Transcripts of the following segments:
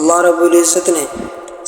اللہ رب العزت نے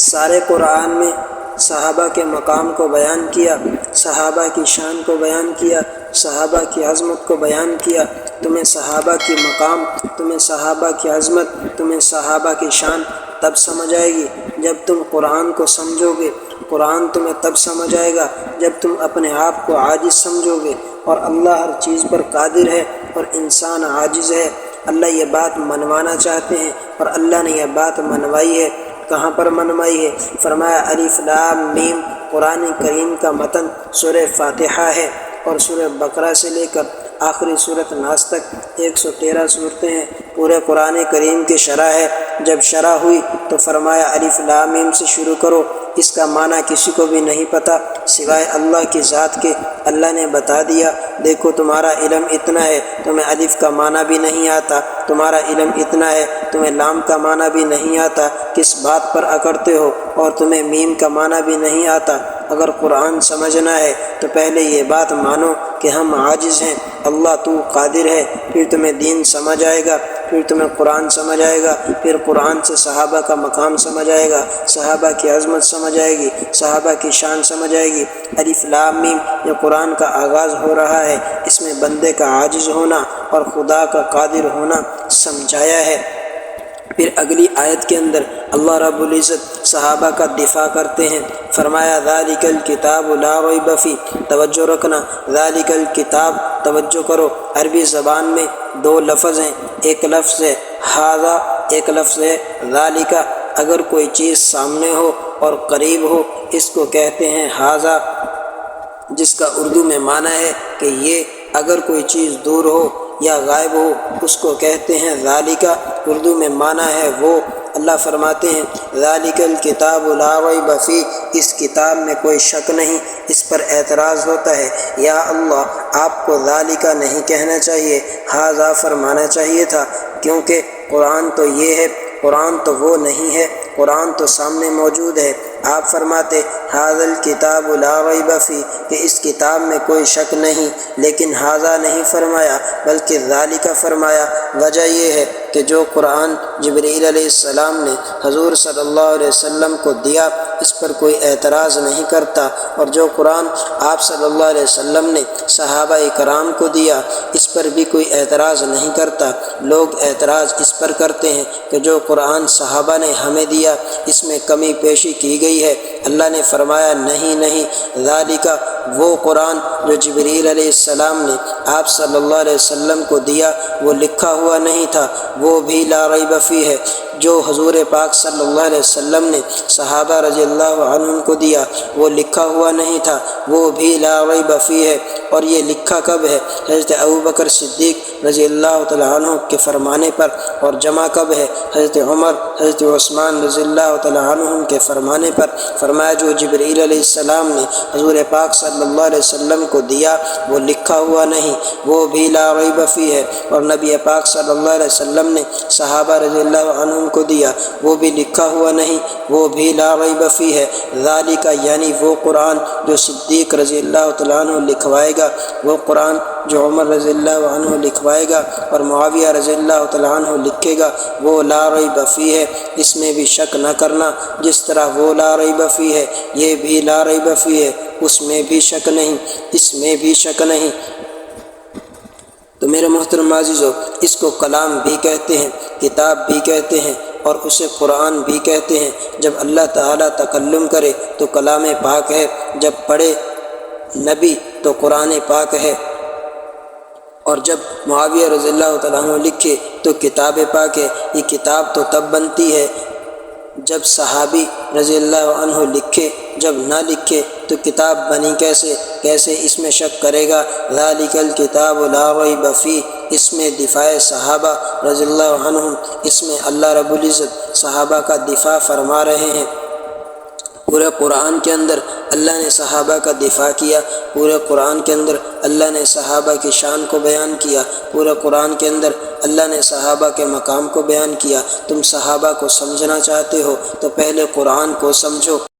سارے قرآن میں صحابہ کے مقام کو بیان کیا، صحابہ کی شان کو بیان کیا، صحابہ کی عظمت کو بیان کیا۔ تمہیں صحابہ کی مقام، تمہیں صحابہ کی عظمت، تمہیں صحابہ کی شان تب سمجھ آئے گی جب تم قرآن کو سمجھو گے۔ قرآن تمہیں تب سمجھ آئے گا جب تم اپنے آپ کو عاجز سمجھو گے، اور اللہ ہر چیز پر قادر ہے اور انسان عاجز ہے۔ اللہ یہ بات منوانا چاہتے ہیں اور اللہ نے یہ بات منوائی ہے۔ کہاں پر منوائی ہے؟ فرمایا الف لام میم۔ قرآن کریم کا متن سورہ فاتحہ ہے، اور سورہ بقرہ سے لے کر آخری سورۃ ناس تک 113 صورتیں ہیں۔ پورے قرآن کریم کی شرح ہے۔ جب شرح ہوئی تو فرمایا الف لام میم سے شروع کرو۔ اس کا معنی کسی کو بھی نہیں پتہ سوائے اللہ کی ذات کے۔ اللہ نے بتا دیا، دیکھو تمہارا علم اتنا ہے، تمہیں الف کا معنی بھی نہیں آتا، تمہارا علم اتنا ہے، تمہیں لام کا معنی بھی نہیں آتا، کس بات پر اکڑتے ہو، اور تمہیں میم کا معنی بھی نہیں آتا۔ اگر قرآن سمجھنا ہے تو پہلے یہ بات مانو کہ ہم عاجز ہیں، اللہ تو قادر ہے، پھر تمہیں دین سمجھ آئے گا، پھر تمہیں قرآن سمجھ آئے گا، پھر قرآن سے صحابہ کا مقام سمجھ آئے گا، صحابہ کی عظمت سمجھ آئے گی، صحابہ کی شان سمجھ آئے گی۔ الف لام میم یہ قرآن کا آغاز ہو رہا ہے، اس میں بندے کا عاجز ہونا اور خدا کا قادر ہونا سمجھایا ہے۔ پھر اگلی آیت کے اندر اللہ رب العزت صحابہ کا دفاع کرتے ہیں۔ فرمایا ذالک الکتاب لا ریب فیہ، توجہ رکھنا، ذالک الکتاب، توجہ کرو، عربی زبان میں دو لفظ ہیں، ایک لفظ ہے ھذا، ایک لفظ ہے ذالک۔ اگر کوئی چیز سامنے ہو اور قریب ہو اس کو کہتے ہیں ھذا، جس کا اردو میں معنی ہے کہ یہ۔ اگر کوئی چیز دور ہو یا غائب ہو اس کو کہتے ہیں ذالک، اردو میں معنی ہے وہ۔ اللہ فرماتے ہیں ذالک الکتاب لا ریب فیہ، اس کتاب میں کوئی شک نہیں۔ اس پر اعتراض ہوتا ہے، یا اللہ آپ کو ذالک نہیں کہنا چاہیے، ھذا فرمانا چاہیے تھا، کیونکہ قرآن تو یہ ہے، قرآن تو وہ نہیں ہے، قرآن تو سامنے موجود ہے۔ آپ فرماتے ھذا الکتاب لا ریب فیہ کہ اس کتاب میں کوئی شک نہیں، لیکن ھذا نہیں فرمایا بلکہ ذالک فرمایا۔ وجہ یہ ہے کہ جو قرآن جبرائیل علیہ السلام نے حضور صلی اللہ علیہ وسلم کو دیا اس پر کوئی اعتراض نہیں کرتا، اور جو قرآن آپ صلی اللہ علیہ وسلم نے صحابہ کرام کو دیا اس پر بھی کوئی اعتراض نہیں کرتا۔ لوگ اعتراض اس پر کرتے ہیں کہ جو قرآن صحابہ نے ہمیں دیا اس میں کمی پیشی کی گئی ہے۔ اللہ نے فرمایا نہیں، ذالک وہ قرآن جو جبرائیل علیہ السلام نے آپ صلی اللہ علیہ وسلم کو دیا وہ لکھا ہوا نہیں تھا، وہ بھی لا ریب فیہ ہے۔ جو حضور پاک صلی اللہ علیہ وسلم نے صحابہ رضی اللہ عنہم کو دیا وہ لکھا ہوا نہیں تھا، وہ بھی لا ریب فیہ ہے۔ اور یہ لکھا کب ہے؟ حضرت ابوبکر صدیق رضی اللہ تعالیٰ عنہ کے فرمانے پر، اور جمع کب ہے؟ حضرت عمر، حضرت عثمان رضی اللہ تعالیٰ عنہم کے فرمانے پر۔ فرمایا جو جبرائیل علیہ السلام نے حضور پاک صلی اللہ علیہ وسلم کو دیا وہ لکھا ہوا نہیں، وہ بھی لا ریب فیہ ہے۔ اور نبی پاک صلی اللہ علیہ وسلم نے صحابہ رضی اللہ عنہم کو دیا وہ بھی لکھا ہوا نہیں، وہ بھی لا ریب فیہ ہے۔ ذالک یعنی وہ قرآن جو صدیق رضی اللہ تعالیٰ عنہ لکھوائے گا، وہ قرآن جو عمر رضی اللہ عنہ لکھوائے گا اور معاویہ رضی اللہ تعالیٰ عنہ لکھے گا، وہ لا ریب فیہ ہے، اس میں بھی شک نہ کرنا۔ جس طرح وہ لا ریب فیہ ہے یہ بھی لا ریب فیہ ہے، اس میں بھی شک نہیں، اس میں بھی شک نہیں۔ تو میرے محترم عزیزو، اس کو کلام بھی کہتے ہیں، کتاب بھی کہتے ہیں، اور اسے قرآن بھی کہتے ہیں۔ جب اللہ تعالیٰ تکلم کرے تو کلام پاک ہے، جب پڑھے نبی تو قرآن پاک ہے، اور جب معاویہ رضی اللہ تعالیٰ عنہ لکھے تو کتاب پاک ہے۔ یہ کتاب تو تب بنتی ہے جب صحابی رضی اللہ عنہ لکھے، جب نہ لکھے تو کتاب بنی کیسے اس میں شک کرے گا؟ ذالک الکتاب لا ریب فیہ، اس میں دفاع صحابہ رضی اللہ عنہم، اس میں اللہ رب العزت صحابہ کا دفاع فرما رہے ہیں۔ پورے قرآن کے اندر اللہ نے صحابہ کا دفاع کیا، پورے قرآن کے اندر اللہ نے صحابہ کی شان کو بیان کیا، پورے قرآن کے اندر اللہ نے صحابہ کے مقام کو بیان کیا۔ تم صحابہ کو سمجھنا چاہتے ہو تو پہلے قرآن کو سمجھو۔